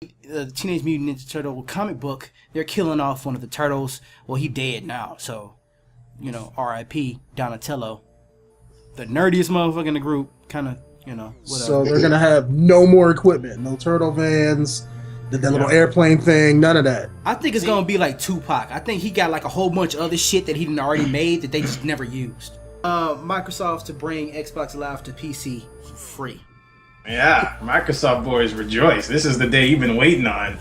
the Teenage Mutant Ninja Turtle comic book, they're killing off one of the turtles. Well, he dead now, so, R.I.P. Donatello. The nerdiest motherfucker in the group, kind of, whatever. So they're going to have no more equipment. No turtle vans, that little airplane thing, none of that. I think it's going to be like Tupac. I think he got like a whole bunch of other shit that he didn't already made that they just never used. Microsoft to bring Xbox Live to PC for free. Yeah, Microsoft boys rejoice. This is the day you've been waiting on.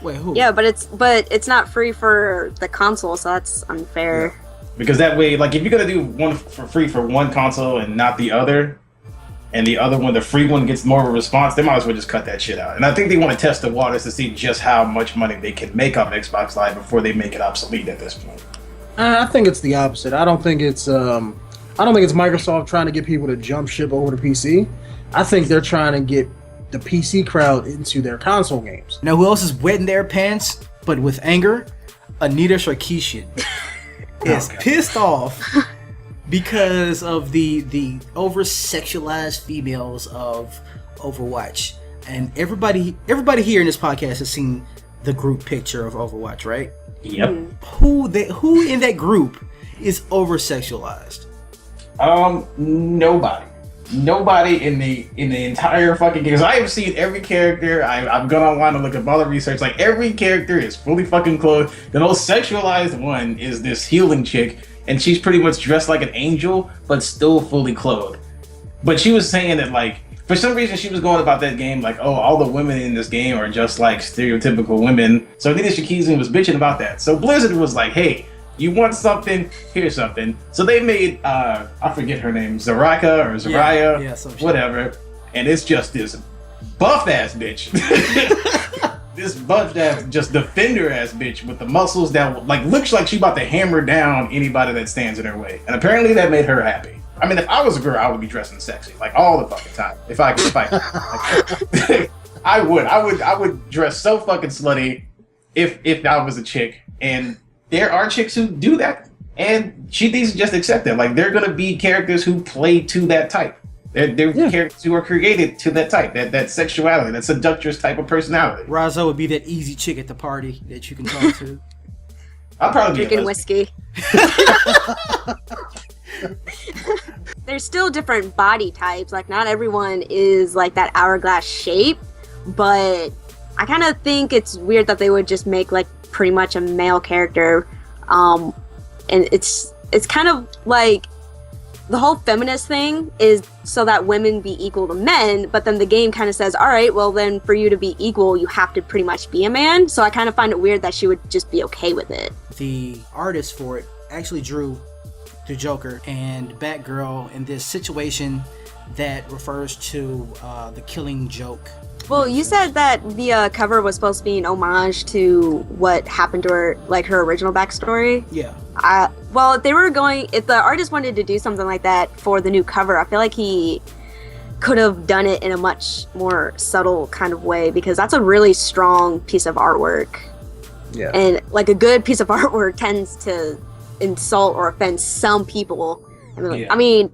Wait, who? Yeah, but it's not free for the console, so that's unfair. Yeah. Because that way, like, if you're gonna do one for free for one console and not the other, and the other one, the free one, gets more of a response, they might as well just cut that shit out. And I think they want to test the waters to see just how much money they can make off Xbox Live before they make it obsolete at this point. I think it's the opposite. I don't think it's Microsoft trying to get people to jump ship over to PC. I think they're trying to get the PC crowd into their console games. Now, who else is wetting their pants, but with anger? Anita Sarkeesian is pissed off because of the over-sexualized females of Overwatch. And everybody here in this podcast has seen the group picture of Overwatch, right? Yep. Who in that group is over-sexualized? Nobody in the entire fucking game. Because I have seen every character. I've gone online to look up all the research. Like, every character is fully fucking clothed. The most sexualized one is this healing chick, and she's pretty much dressed like an angel, but still fully clothed. But she was saying that, like, for some reason she was going about that game like, oh, all the women in this game are just like stereotypical women. So Anita Sarkeesian was bitching about that. So Blizzard was like, hey, you want something? Here's something. So they made, I forget her name, Zaraka or Zaraya, whatever. And it's just this buff-ass bitch. This buff-ass, just defender-ass bitch with the muscles that, like, looks like she about to hammer down anybody that stands in her way. And apparently that made her happy. I mean, if I was a girl, I would be dressing sexy, like, all the fucking time. If I could. I would dress so fucking slutty if I was a chick. And there are chicks who do that, and she needs to just accept that. Like, they're gonna be characters who play to that type. They're characters who are created to that type, that sexuality, that seductress type of personality. Ryzoe would be that easy chick at the party that you can talk to. I'll probably be drinking whiskey. There's still different body types. Like, not everyone is like that hourglass shape, but I kind of think it's weird that they would just make like pretty much a male character, and it's kind of like the whole feminist thing is so that women be equal to men, but then the game kind of says, all right, well then for you to be equal you have to pretty much be a man. So I kind of find it weird that she would just be okay with it. The artist for it actually drew the Joker and Batgirl in this situation that refers to the Killing Joke. Well, you said that the cover was supposed to be an homage to what happened to her, like her original backstory. Yeah. Well, if the artist wanted to do something like that for the new cover, I feel like he could have done it in a much more subtle kind of way, because that's a really strong piece of artwork. Yeah. And like a good piece of artwork tends to insult or offend some people. I mean,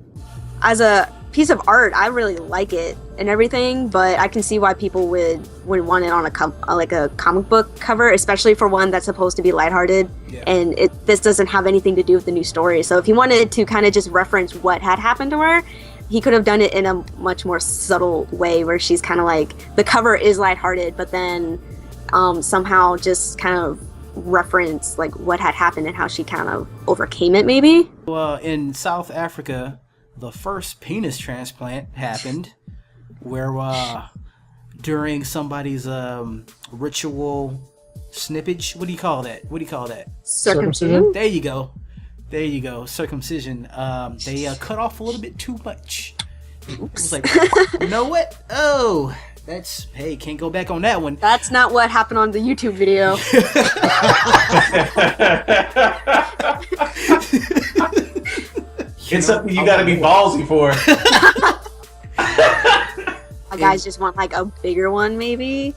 as a piece of art, I really like it and everything, but I can see why people would want it on a comic book cover, especially for one that's supposed to be lighthearted. Yeah. And this doesn't have anything to do with the new story. So if he wanted to kind of just reference what had happened to her, he could have done it in a much more subtle way, where she's kind of like, the cover is lighthearted, but then somehow just kind of reference like what had happened and how she kind of overcame it, maybe. Well, in South Africa, the first penis transplant happened, where during somebody's ritual snippage, what do you call that? Circumcision. There you go, circumcision. They cut off a little bit too much. It was like, you know what? Oh, can't go back on that one. That's not what happened on the YouTube video. It's something you gotta be ballsy for. Guys just want like a bigger one, maybe.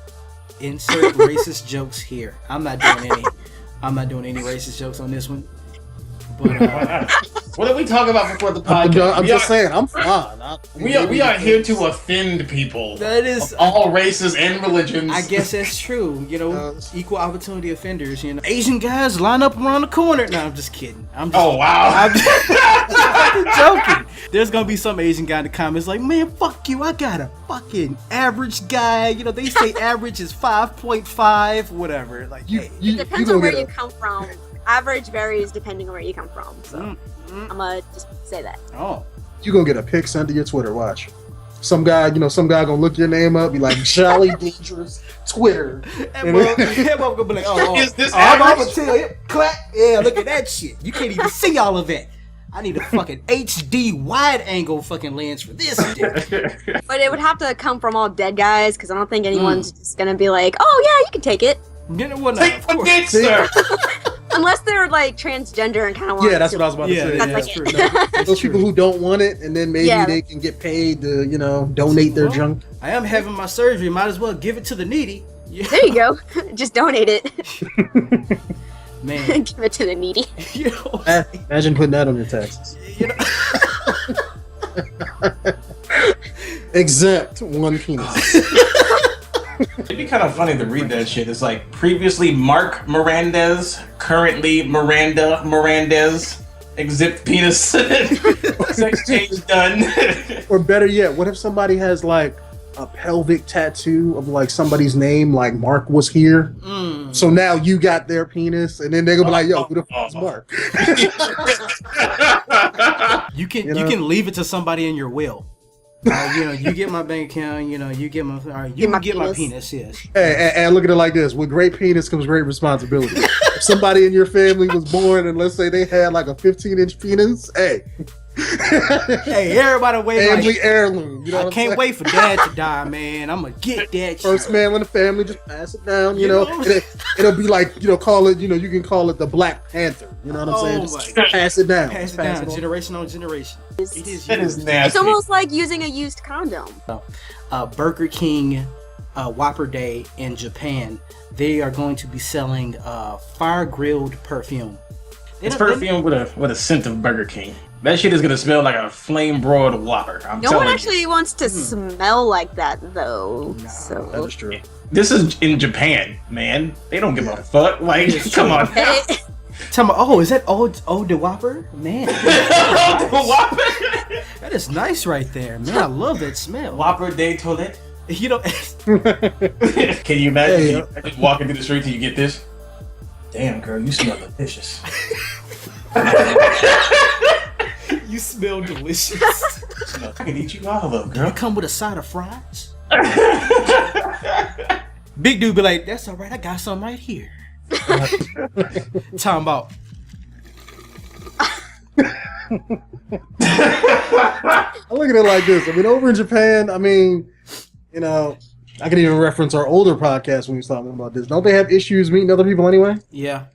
Insert racist jokes here. I'm not doing any racist jokes on this one. But what did we talk about before the podcast? I'm just saying, I'm fine. We are here to offend people. that is of all races and religions. I guess that's true. You know, equal opportunity offenders. You know, Asian guys line up around the corner. No, I'm just kidding. Oh wow! I'm just joking. There's gonna be some Asian guy in the comments like, man, fuck you. I got a fucking average guy. You know, they say average is 5.5, whatever. Like, it depends on where you come from. Average varies depending on where you come from. So I'm gonna just say that. Oh, You gonna get a pic sent to your Twitter. Watch. Some guy gonna look your name up, be like Jolly Dangerous Twitter. and we'll gonna be like, Is this I'm average? gonna tell you, clap. Yeah, look at that shit. You can't even see all of that. I need a fucking HD wide angle fucking lens for this shit. But it would have to come from all dead guys because I don't think anyone's just gonna be like, oh yeah, you can take it. You know what? Take the dick, sir. Unless they're like transgender and kind of want. Yeah, that's what I was about to say. that's like true. it. That's Those true. people who don't want it, and then maybe they can get paid to, donate their junk. I am having my surgery. Might as well give it to the needy. Yeah. There you go. Just donate it. Man. Give it to the needy. You know, Imagine putting that on your taxes. you know, Exempt one penis. It'd be kind of funny to read that shit. It's like previously Mark Mirandez, currently Miranda Mirandez, exempt penis, sex change done. Or better yet, what if somebody has like a pelvic tattoo of like somebody's name, like Mark was here? So now you got their penis, and then they're gonna be like, "Yo, who the fuck is Mark?" you can leave it to somebody in your will. You get my bank account. You get my. All right, you can get my penis. Yes. Hey, and look at it like this: with great penis comes great responsibility. If somebody in your family was born, and let's say they had like a 15-inch penis, hey, Hey, everybody wait. family Like, heirloom. You know I what I'm can't saying? wait for Dad to die, man. I'm gonna get that. First shit. man in the family, just pass it down. You You know, know? it'll be like call it. You can call it the Black Panther. You know what I'm saying? Oh Just my pass it down. Pass it Just down, on. generation on generation. It is. That is used. nasty. It's almost like using a used condom. Burger King Whopper Day in Japan, they are going to be selling fire grilled perfume. It's perfume with a scent of Burger King. That shit is gonna smell like a flame broiled Whopper. I'm No telling one actually wants to smell like that though. No, So That is true. you. This is in Japan, man. They don't give a fuck. Like, come on. Tell me, is that old the Whopper? Man, Whopper. that is nice right there, man. I love that smell. Whopper de toilette. You know, Can you imagine walking through the street till you get this? Damn, girl, you smell delicious. you smell delicious. I can eat you all of, You girl. come with a side of fries. Big dude be like, "That's all right. I got some right here." Talking about. I look at it like this. I mean, over in Japan, I can even reference our older podcast when we was talking about this. Don't they have issues meeting other people anyway? Yeah.